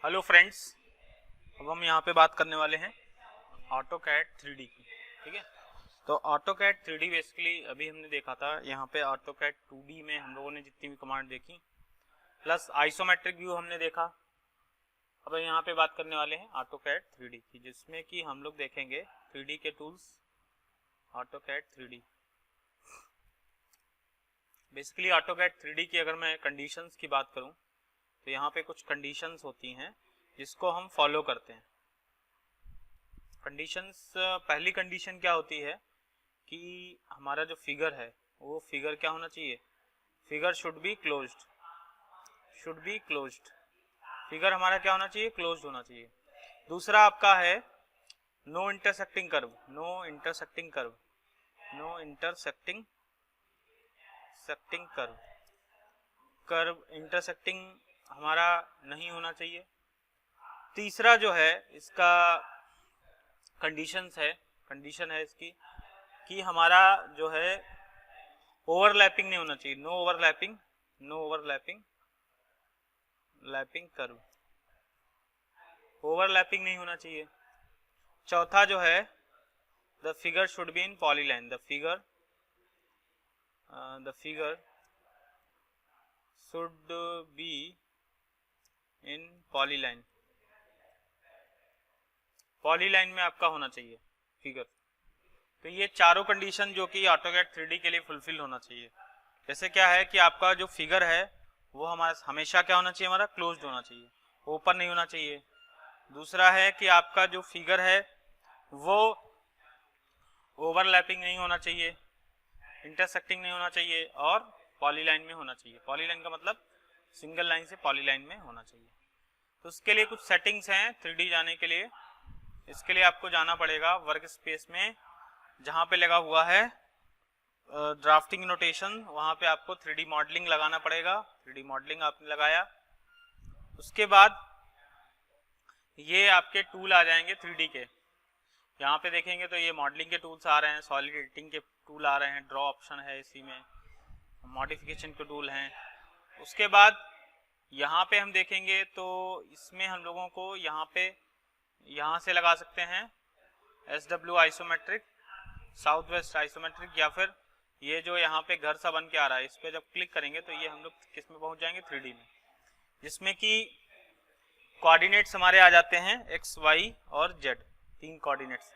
Hello friends, अब हम यहाँ पे बात करने वाले हैं ऑटोकैड 3D की। ठीक है, तो ऑटोकैड 3D बेसिकली अभी हमने देखा था। यहाँ पे ऑटोकैड 2D में हम लोगों ने जितनी भी कमांड देखी प्लस आइसोमेट्रिक व्यू हमने देखा। अब यहाँ पे बात करने वाले हैं ऑटोकैड 3D की, जिसमें कि हम लोग देखेंगे 3D के tools. AutoCAD 3D basically AutoCAD 3D की अगर मैं कंडीशंस की बात करूँ तो यहाँ पे कुछ कंडीशंस होती हैं जिसको हम फॉलो करते हैं। कंडीशंस, पहली कंडीशन क्या होती है कि हमारा जो फिगर है वो फिगर क्या होना चाहिए, figure should be closed. Figure हमारा क्या होना चाहिए, क्लोज्ड होना चाहिए। दूसरा आपका है नो इंटरसेक्टिंग कर्व इंटरसेक्टिंग हमारा नहीं होना चाहिए। तीसरा जो है इसका कंडीशन है इसकी कि हमारा जो है ओवरलैपिंग नहीं होना चाहिए, नो ओवरलैपिंग नहीं होना चाहिए। चौथा जो है the figure should be in polyline, the figure should be in polyline में आपका होना चाहिए फिगर। तो ये चारों कंडीशन जो कि ऑटोकैड 3D के लिए फुलफिल होना चाहिए। जैसे क्या है कि आपका जो फिगर है वो हमारा हमेशा क्या होना चाहिए, हमारा क्लोज्ड होना चाहिए, ओपन नहीं होना चाहिए। दूसरा है कि आपका जो फिगर है वो ओवरलैपिंग नहीं होना चाहिए, इंटरसेक्टिंग नहीं होना चाहिए और पॉलीलाइन में होना चाहिए। पॉलीलाइन का मतलब सिंगल लाइन से पॉलीलाइन में होना चाहिए। तो उसके लिए कुछ सेटिंग्स हैं 3D जाने के लिए। इसके लिए आपको जाना पड़ेगा वर्क स्पेस में, जहाँ पे लगा हुआ है ड्राफ्टिंग नोटेशन, वहाँ पे आपको 3D मॉडलिंग लगाना पड़ेगा। 3D मॉडलिंग आपने लगाया, उसके बाद ये आपके टूल आ जाएंगे 3D के। यहाँ पे देखेंगे तो ये मॉडलिंग के टूल्स आ रहे हैं, सॉलिड एडिटिंग के टूल आ रहे हैं, ड्रॉ ऑप्शन है इसी में, मॉडिफिकेशन के टूल हैं। उसके बाद यहाँ पे हम देखेंगे तो इसमें हम लोगों को यहाँ से लगा सकते हैं SW isometric, south west isometric, या फिर ये जो यहाँ पे घर सा बन के आ रहा है इस पर जब क्लिक करेंगे तो ये हम लोग किस में पहुंच जाएंगे, 3D में, जिसमें कि कोऑर्डिनेट्स हमारे आ जाते हैं x, y और z, 3 कोऑर्डिनेट्स।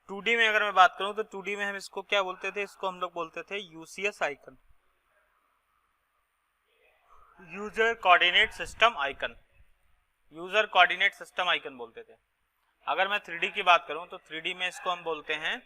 2D में अगर मैं बात करूं तो 2D में हम इसको क्या बोलते थे, इसको हम लोग बोलते थे UCS icon, user coordinate system icon बोलते थे। अगर मैं 3D की बात करूं तो 3D में इसको हम बोलते हैं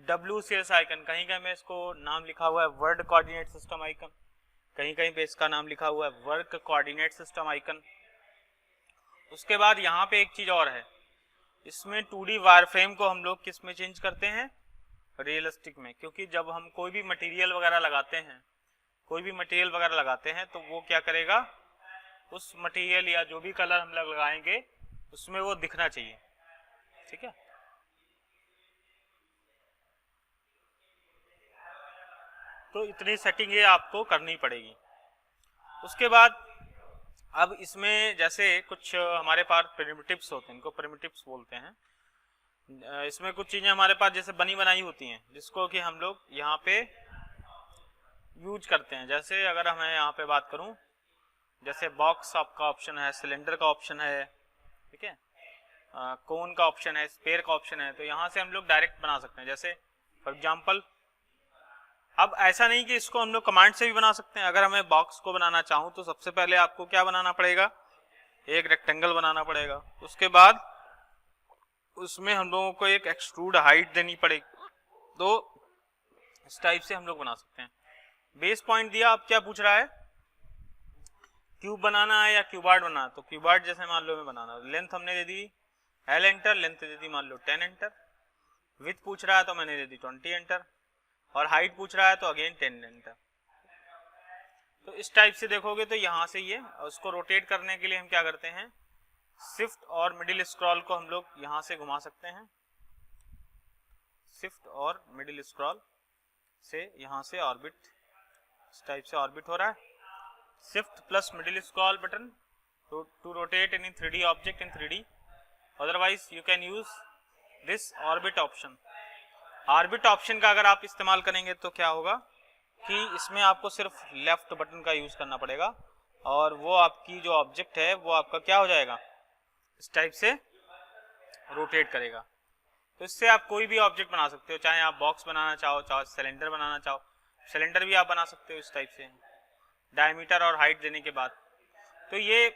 WCS आइकन। कहीं कहीं में इसको नाम लिखा हुआ है वर्ड कोऑर्डिनेट सिस्टम आइकन, कहीं कहीं पे इसका नाम लिखा हुआ है वर्क कोऑर्डिनेट सिस्टम आइकन। उसके बाद यहाँ पे एक चीज और है, इसमें 2D वायरफ्रेम को हम लोग किस में चेंज करते हैं, रियलिस्टिक में। क्योंकि जब हम कोई भी मटेरियल वगैरह लगाते हैं तो वो क्या करेगा, उस मटेरियल या जो भी कलर हम लोग लगाएंगे उसमें वो दिखना चाहिए। ठीक है, तो इतनी सेटिंग ये आपको करनी पड़ेगी। उसके बाद अब इसमें जैसे कुछ हमारे पास प्रिमिटिव्स होते हैं, इनको प्रिमिटिव्स बोलते हैं। इसमें कुछ चीजें हमारे पास जैसे बनी बनाई होती हैं जिसको कि हम लोग यहाँ पे यूज करते हैं। जैसे अगर मैं यहाँ पे बात करूँ, जैसे बॉक्स आपका ऑप्शन है, सिलेंडर का ऑप्शन है, ठीक है, कोन का ऑप्शन है, स्पेयर का ऑप्शन है, तो यहाँ से हम लोग डायरेक्ट बना सकते हैं। जैसे फॉर एग्जांपल, अब ऐसा नहीं कि इसको हम लोग कमांड से भी बना सकते हैं। अगर हमें बॉक्स को बनाना चाहूँ तो सबसे पहले आपको क्या बनाना पड़ेगा, एक रेक्टेंगल बनाना पड़ेगा। उसके बाद उसमें हम लोगों को एक एक्सट्रूड हाइट देनी पड़ेगी। तो इस टाइप से हम लोग बना सकते हैं। बेस पॉइंट दिया, अब क्या पूछ रहा है, क्यूब बनाना है या क्यूबार्ड बनाना है। तो क्यूबार्ड जैसे मान लो मैं बनाना, लेंथ हमने दे दी L एंटर, लेंथ दे दी मान लो 10 एंटर, विड्थ पूछ रहा है तो मैंने दे दी 20 एंटर, और हाइट पूछ रहा है तो अगेन 10 एंटर। तो इस टाइप से देखोगे तो यहाँ से ये, उसको रोटेट करने के लिए हम क्या करते हैं, शिफ्ट और मिडिल स्क्रॉल को हम लोग यहाँ से घुमा सकते हैं। शिफ्ट और मिडिल स्क्रॉल से यहाँ से ऑर्बिट, इस टाइप से ऑर्बिट हो रहा है। Shift plus middle scroll button to rotate any 3D object in 3D. Otherwise you can use this orbit option. Orbit option का अगर आप इस्तेमाल करेंगे तो क्या होगा कि इसमें आपको सिर्फ लेफ्ट बटन का यूज करना पड़ेगा और वो आपकी जो ऑब्जेक्ट है वो आपका क्या हो जाएगा, इस टाइप से रोटेट करेगा। तो इससे आप कोई भी ऑब्जेक्ट बना सकते हो, चाहे आप बॉक्स बनाना चाहो, चाहे सिलेंडर बनाना चाहो, सिलेंडर भी आप बना सकते हो इस टाइप से डायमीटर और हाइट देने के बाद। तो ये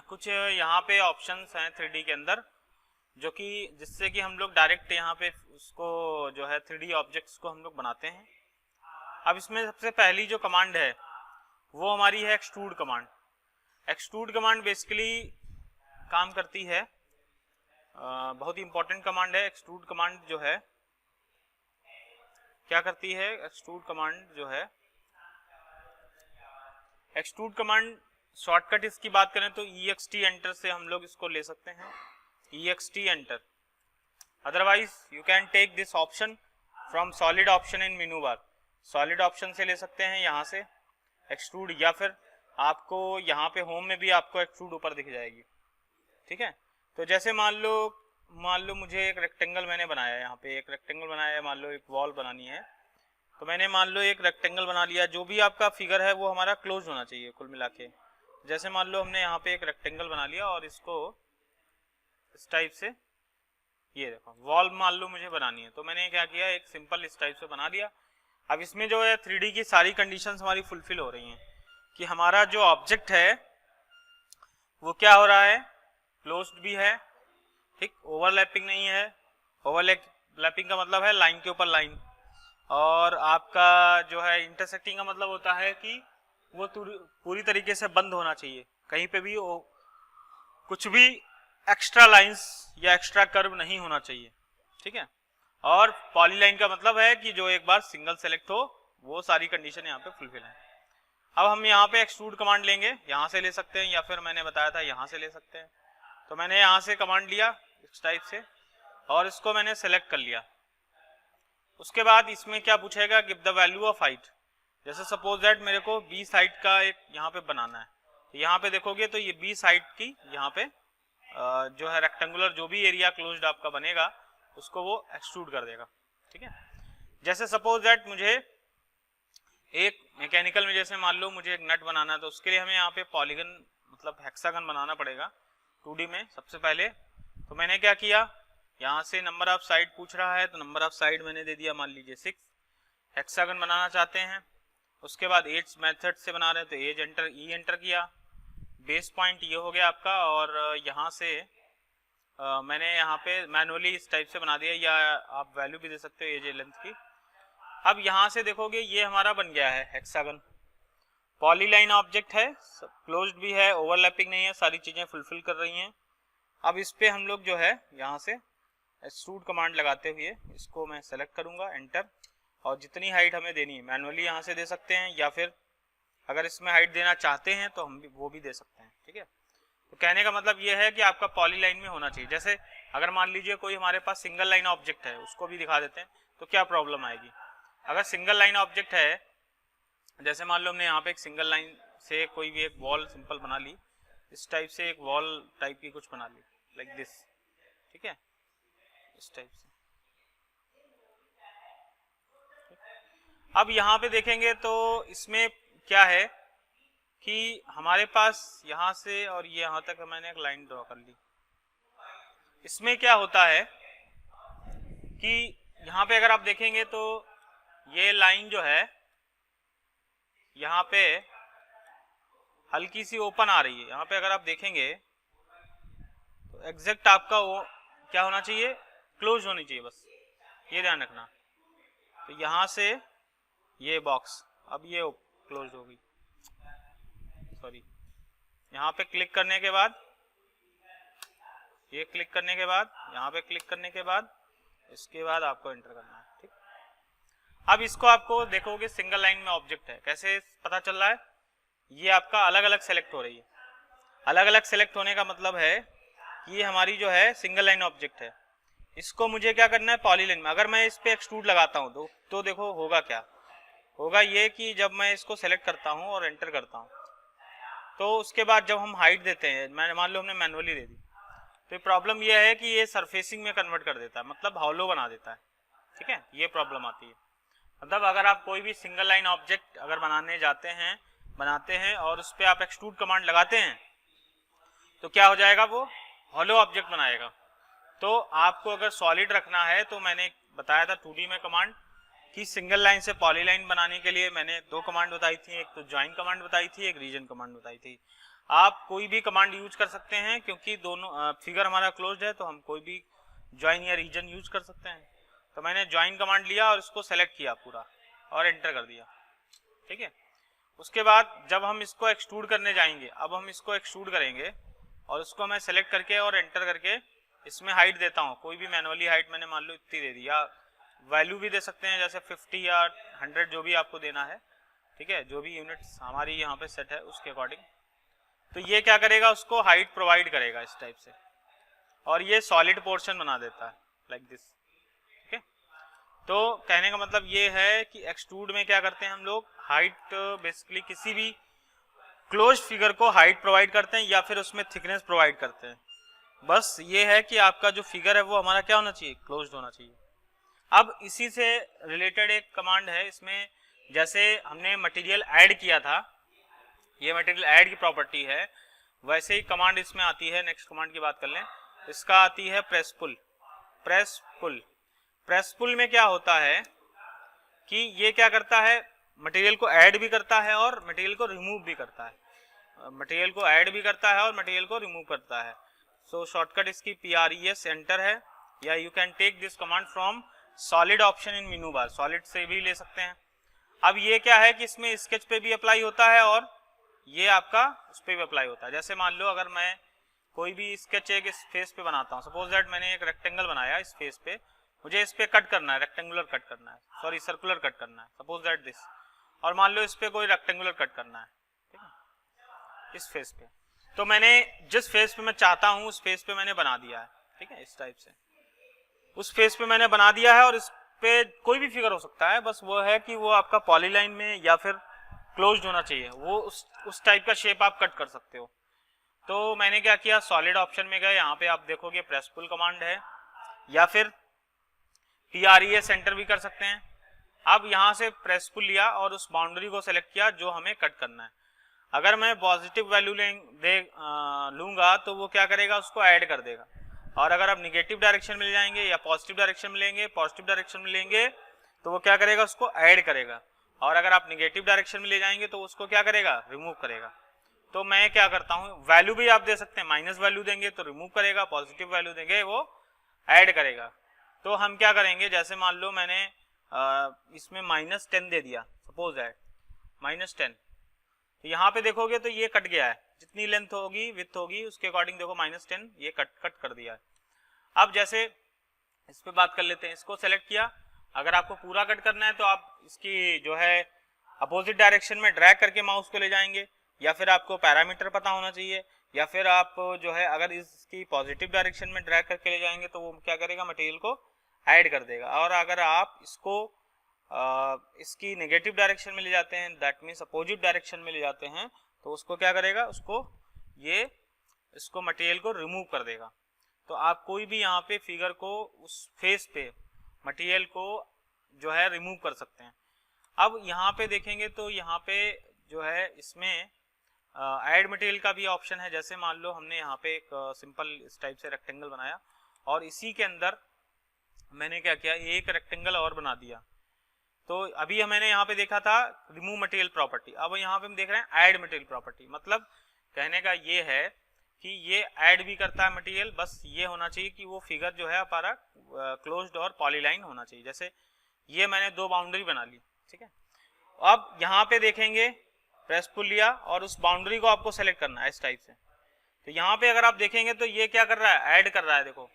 कुछ यहाँ पे ऑप्शंस हैं 3D के अंदर जो कि जिससे कि हम लोग डायरेक्ट यहाँ पे उसको जो है 3D ऑब्जेक्ट्स को हम लोग बनाते हैं। अब इसमें सबसे पहली जो कमांड है वो हमारी है extrude command. Extrude command basically काम करती है, बहुत ही इंपॉर्टेंट कमांड है। एक्सट्रूड कमांड जो है क्या करती है, एक्सट्रूड कमांड जो है, एक्सट्रूड कमांड शॉर्टकट इसकी बात करें तो ext एंटर से हम लोग इसको ले सकते हैं, ext enter. Otherwise you can take this option from solid option in menu bar, solid option से ले सकते हैं यहाँ से एक्सट्रूड, या फिर आपको यहाँ पे होम में भी आपको एक्सट्रूड ऊपर दिख जाएगी। ठीक है, तो जैसे मान लो मुझे एक रेक्टेंगल मैंने बनाया है, यहाँ पे एक रेक्टेंगल बनाया है, मान लो एक वॉल बनानी है, तो मैंने मान लो एक रेक्टेंगल बना लिया। जो भी आपका फिगर है वो हमारा क्लोज होना चाहिए कुल मिला के। जैसे मान लो हमने यहाँ पे एक रेक्टेंगल बना लिया और इसको इस टाइप से, ये देखो वॉल मान लो मुझे बनानी है, तो मैंने क्या किया, एक सिंपल इस टाइप से बना लिया। अब इसमें जो है 3D की सारी कंडीशंस हमारी फुलफिल हो रही हैं कि हमारा जो ऑब्जेक्ट है वो क्या हो रहा है, क्लोज्ड भी है, ठीक, ओवरलैपिंग नहीं है। ओवरलैपिंग का मतलब है लाइन के ऊपर लाइन, और आपका जो है इंटरसेक्टिंग का मतलब होता है कि वो पूरी तरीके से बंद होना चाहिए, कहीं पे भी कुछ भी एक्स्ट्रा लाइंस या एक्स्ट्रा कर्व नहीं होना चाहिए। ठीक है, और पॉलीलाइन का मतलब है कि जो एक बार सिंगल सेलेक्ट हो, वो सारी कंडीशन यहाँ पे फुलफिल है। अब हम यहाँ पे एक्सट्रूड कमांड लेंगे, यहाँ से ले सकते हैं या फिर मैंने बताया था यहाँ से ले सकते हैं। तो मैंने यहाँ से कमांड लिया इस टाइप से और इसको मैंने सेलेक्ट कर लिया। उसके बाद इसमें क्या पूछेगा, give the value of height. जैसे सपोज दैट मेरे को 20 हाइट का एक यहाँ पे बनाना है, तो यहाँ पे देखोगे तो ये 20 हाइट की यहाँ पे जो है रेक्टेंगुलर जो भी एरिया क्लोज्ड आपका बनेगा उसको वो एक्सट्रूड कर देगा। ठीक है, जैसे सपोज दैट मुझे एक मैकेनिकल में जैसे मान लो मुझे एक नट बनाना है, तो उसके लिए हमें यहाँ पे पॉलीगन मतलब हेक्सागन बनाना पड़ेगा 2D में सबसे पहले। तो मैंने क्या किया, यहाँ से नंबर ऑफ साइड पूछ रहा है, तो नंबर ऑफ साइड मैंने दे दिया मान लीजिए 6। हेक्सागन बनाना चाहते हैं, उसके बाद एज मेथड से बना रहे हैं तो एज एंटर, ई एंटर किया, बेस पॉइंट ये हो गया आपका, और यहाँ से मैंने यहाँ पे मैनुअली इस टाइप से बना दिया, या आप वैल्यू भी दे सकते हो एज लेंथ की। अब यहाँ से देखोगे ये हमारा बन गया है हेक्सागन, पॉलीलाइन ऑब्जेक्ट है, क्लोज्ड भी है, ओवरलैपिंग नहीं है, सारी चीजें फुलफिल कर रही हैं। अब इस पे हम लोग जो है यहाँ से एक्सट्रूड कमांड लगाते हुए इसको मैं सेलेक्ट करूंगा, एंटर, और जितनी हाइट हमें देनी है मैनुअली यहाँ से दे सकते हैं, या फिर अगर इसमें हाइट देना चाहते हैं तो हम भी वो भी दे सकते हैं। ठीक है, तो कहने का मतलब ये है कि आपका पॉलीलाइन में होना चाहिए। जैसे अगर मान लीजिए कोई हमारे पास सिंगल लाइन ऑब्जेक्ट है, उसको भी दिखा देते हैं, तो क्या प्रॉब्लम आएगी। अगर सिंगल लाइन ऑब्जेक्ट है, जैसे मान लो हमने यहाँ पे एक सिंगल लाइन से कोई भी एक वॉल सिंपल बना ली, इस टाइप से एक वॉल टाइप की कुछ बना ली लाइक दिस। ठीक है, इस टाइप से। अब यहाँ पे देखेंगे तो इसमें क्या है कि हमारे पास यहाँ से और ये यहाँ तक मैंने एक लाइन ड्रॉ कर ली। इसमें क्या होता है कि यहाँ पे अगर आप देखेंगे तो ये लाइन जो है यहाँ पे हल्की सी ओपन आ रही है। यहाँ पे अगर आप देखेंगे तो एग्जैक्ट आपका वो क्या होना चाहिए, क्लोज होनी चाहिए, बस ये ध्यान रखना। तो यहाँ से ये बॉक्स अब ये क्लोज हो गई, सॉरी, यहाँ पे क्लिक करने के बाद, ये क्लिक करने के बाद, यहाँ पे क्लिक करने के बाद, इसके बाद आपको एंटर करना है। ठीक, अब इसको आपको देखोगे सिंगल लाइन में ऑब्जेक्ट है, कैसे पता चल रहा है, ये आपका अलग अलग सेलेक्ट हो रही है। अलग अलग सेलेक्ट होने का मतलब है कि ये हमारी जो है सिंगल लाइन ऑब्जेक्ट है, इसको मुझे क्या करना है पॉलीलाइन में। अगर मैं इस पे एक्सट्रूड लगाता हूँ तो देखो होगा क्या, होगा ये कि जब मैं इसको सेलेक्ट करता हूँ और एंटर करता हूँ तो उसके बाद जब हम हाइट देते हैं, मैंने मान लो हमने मैनुअली दे दी, तो प्रॉब्लम यह है कि ये सरफेसिंग में कन्वर्ट कर देता है, मतलब हॉलो बना देता है, ठीक है, ये प्रॉब्लम आती है। मतलब अगर आप कोई भी सिंगल लाइन ऑब्जेक्ट अगर बनाते हैं और उस पर आप एक्सट्रूड कमांड लगाते हैं तो क्या हो जाएगा, वो हॉलो ऑब्जेक्ट बनाएगा। तो आपको अगर सॉलिड रखना है तो मैंने बताया था 2D में कमांड कि सिंगल लाइन से पॉलीलाइन बनाने के लिए मैंने 2 कमांड बताई थी, एक तो ज्वाइन कमांड बताई थी, एक रीजन कमांड बताई थी। आप कोई भी कमांड यूज कर सकते हैं क्योंकि दोनों फिगर हमारा क्लोज्ड है, तो हम कोई भी ज्वाइन या रीजन यूज कर सकते हैं। तो मैंने ज्वाइन कमांड लिया और इसको सेलेक्ट किया पूरा और एंटर कर दिया, ठीक है। उसके बाद जब हम इसको एक्सट्रूड करने जाएंगे, अब हम इसको एक्सट्रूड करेंगे और उसको मैं सेलेक्ट करके और एंटर करके इसमें हाइट देता हूँ, कोई भी मैनुअली हाइट मैंने मान लो इतनी दे दी, या वैल्यू भी दे सकते हैं जैसे 50 या 100 जो भी आपको देना है, ठीक है, जो भी यूनिट्स हमारी यहाँ पे सेट है उसके अकॉर्डिंग। तो ये क्या करेगा, उसको हाइट प्रोवाइड करेगा इस टाइप से, और ये सॉलिड पोर्शन बना देता है लाइक दिस, ठीक है। तो कहने का मतलब ये है कि एक्सट्रूड में क्या करते हैं हम लोग, हाइट बेसिकली किसी भी क्लोज फिगर को हाइट प्रोवाइड करते हैं या फिर उसमें थिकनेस प्रोवाइड करते हैं। बस ये है कि आपका जो फिगर है वो हमारा क्या होना चाहिए, क्लोज्ड होना चाहिए। अब इसी से रिलेटेड एक कमांड है, इसमें जैसे हमने मटेरियल ऐड किया था, ये मटेरियल ऐड की प्रॉपर्टी है, वैसे ही कमांड इसमें आती है। नेक्स्ट कमांड की बात कर लें, इसका आती है प्रेस पुल। प्रेस पुल, प्रेस पुल में क्या होता है कि ये क्या करता है, मटेरियल को ऐड भी करता है और मटेरियल को रिमूव भी करता है, मटेरियल को ऐड भी करता है और मटेरियल को रिमूव करता है। सो शॉर्टकट इसकी PRES एंटर है, या you can take this command from solid option in menu bar, solid से भी ले सकते हैं। अब ये क्या है कि इसमें स्केच पे भी अप्लाई होता है और ये आपका उस पर भी अप्लाई होता है। जैसे मान लो अगर मैं कोई भी स्केच एक इस फेस पे बनाता हूँ, सपोज दैट मैंने एक रेक्टेंगल बनाया इस फेस पे, मुझे इस पे कट करना है, रेक्टेंगुलर कट करना है, सॉरी सर्कुलर कट करना है, सपोज दैट दिस, और मान लो इस पे कोई रेक्टेंगुलर कट करना है, ठीक है, इस फेस पे। तो मैंने जिस फेस पे मैं चाहता हूँ उस फेस पे मैंने बना दिया है, ठीक है, इस टाइप से उस फेस पे मैंने बना दिया है, और इस पे कोई भी फिगर हो सकता है, बस वो है कि वो आपका पॉलीलाइन में या फिर क्लोज्ड होना चाहिए, वो उस टाइप का शेप आप कट कर सकते हो। तो मैंने क्या किया, सॉलिड ऑप्शन में गए, यहाँ पे आप देखोगे प्रेस पुल कमांड है, या फिर PRES एंटर भी कर सकते हैं। अब यहाँ से प्रेस पुल लिया और उस बाउंड्री को सेलेक्ट किया जो हमें कट करना है। अगर मैं पॉजिटिव वैल्यू लूंगा तो वो क्या करेगा, उसको ऐड कर देगा, और अगर आप निगेटिव डायरेक्शन में जाएंगे या पॉजिटिव डायरेक्शन में लेंगे, पॉजिटिव डायरेक्शन में लेंगे तो वो क्या करेगा, उसको ऐड करेगा, और अगर आप निगेटिव डायरेक्शन में ले जाएंगे तो उसको क्या करेगा, रिमूव करेगा। तो मैं क्या करता हूँ, वैल्यू भी आप दे सकते हैं, माइनस वैल्यू देंगे तो रिमूव करेगा, पॉजिटिव वैल्यू देंगे वो ऐड करेगा। तो हम क्या करेंगे, जैसे मान लो मैंने इसमें -10 दे दिया, सपोज दैट -10, तो यहाँ पे देखोगे तो ये कट गया है, जितनी लेंथ होगी विड्थ होगी उसके अकॉर्डिंग देखो -10 ये कट कर दिया है। अब जैसे इस पे बात कर लेते हैं, इसको सेलेक्ट किया, अगर आपको पूरा कट करना है तो आप इसकी जो है अपोजिट डायरेक्शन में ड्रैग करके माउस को ले जाएंगे, या फिर आपको पैरामीटर पता होना चाहिए, या फिर आप जो है अगर इसकी पॉजिटिव डायरेक्शन में ड्रैग करके ले जाएंगे तो वो क्या करेगा, मटेरियल को ऐड कर देगा। और अगर आप इसको इसकी नेगेटिव डायरेक्शन में ले जाते हैं, दैट मीन्स अपोजिट डायरेक्शन में ले जाते हैं, तो उसको क्या करेगा, इसको मटेरियल को रिमूव कर देगा। तो आप कोई भी यहाँ पे फिगर को उस फेस पे मटेरियल को जो है रिमूव कर सकते हैं। अब यहाँ पे देखेंगे तो यहाँ पे जो है इसमें ऐड मटेरियल का भी ऑप्शन है। जैसे मान लो हमने यहाँ पे एक सिंपल इस टाइप से रेक्टेंगल बनाया और इसी के अंदर मैंने क्या किया, एक रेक्टेंगल और बना दिया। तो अभी मैंने यहाँ पे देखा था रिमूव मटेरियल प्रॉपर्टी, अब यहाँ पे हम देख रहे हैं ऐड मटेरियल प्रॉपर्टी। मतलब कहने का ये है कि ये ऐड भी करता है मटेरियल, बस ये होना चाहिए कि वो फिगर जो है हमारा क्लोज्ड और पॉलीलाइन होना चाहिए। जैसे ये मैंने 2 बाउंड्री बना ली, ठीक है। अब यहाँ पे देखेंगे प्रेस पुल लिया और उस बाउंड्री को आपको सेलेक्ट करना है इस टाइप से। तो यहाँ पे अगर आप देखेंगे तो ये क्या कर रहा है, ऐड कर रहा है। देखो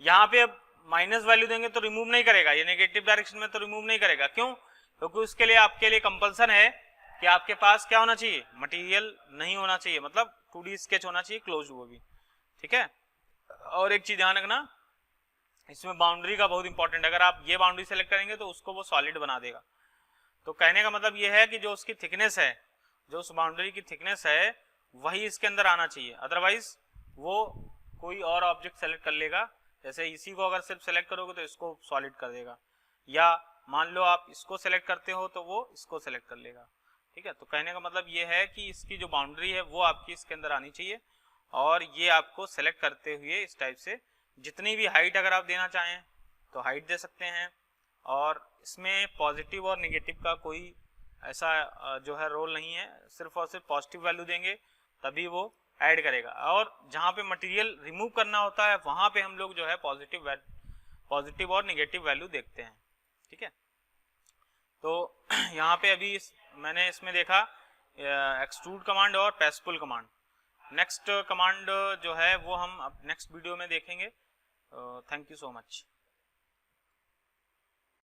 यहाँ पे अब माइनस वैल्यू देंगे तो रिमूव नहीं करेगा, ये नेगेटिव डायरेक्शन में तो रिमूव नहीं करेगा। क्यों? क्योंकि उसके लिए आपके लिए कंपल्सन है कि आपके पास क्या होना चाहिए, मटेरियल नहीं होना चाहिए, मतलब 2D स्केच होना चाहिए क्लोज, वो भी ठीक है। और एक चीज ध्यान रखना, इसमें बाउंड्री का बहुत इंपॉर्टेंट, अगर आप ये बाउंड्री सेलेक्ट करेंगे तो उसको वो सॉलिड बना देगा। तो कहने का मतलब ये है कि जो उसकी थिकनेस है, जो उस बाउंड्री की थिकनेस है वही इसके अंदर आना चाहिए, अदरवाइज वो कोई और ऑब्जेक्ट सेलेक्ट कर लेगा। जैसे इसी को अगर सिर्फ सेलेक्ट करोगे तो इसको सॉलिड कर देगा, या मान लो आप इसको सेलेक्ट करते हो तो वो इसको सेलेक्ट कर लेगा। ठीक है, तो कहने का मतलब ये है कि इसकी जो बाउंड्री है वो आपकी इसके अंदर आनी चाहिए, और ये आपको सेलेक्ट करते हुए इस टाइप से जितनी भी हाइट अगर आप देना चाहें तो हाइट दे सकते हैं, और इसमें पॉजिटिव और निगेटिव का कोई ऐसा जो है रोल नहीं है, सिर्फ और सिर्फ पॉजिटिव वैल्यू देंगे तभी वो ऐड करेगा, और जहाँ पे मटेरियल रिमूव करना होता है वहाँ पे हम लोग जो है पॉजिटिव और निगेटिव वैल्यू देखते हैं। ठीक है, तो यहाँ पे अभी मैंने इसमें देखा एक्सट्रूड कमांड और प्रेस पुल कमांड। नेक्स्ट कमांड जो है वो हम अब नेक्स्ट वीडियो में देखेंगे। Thank you so much.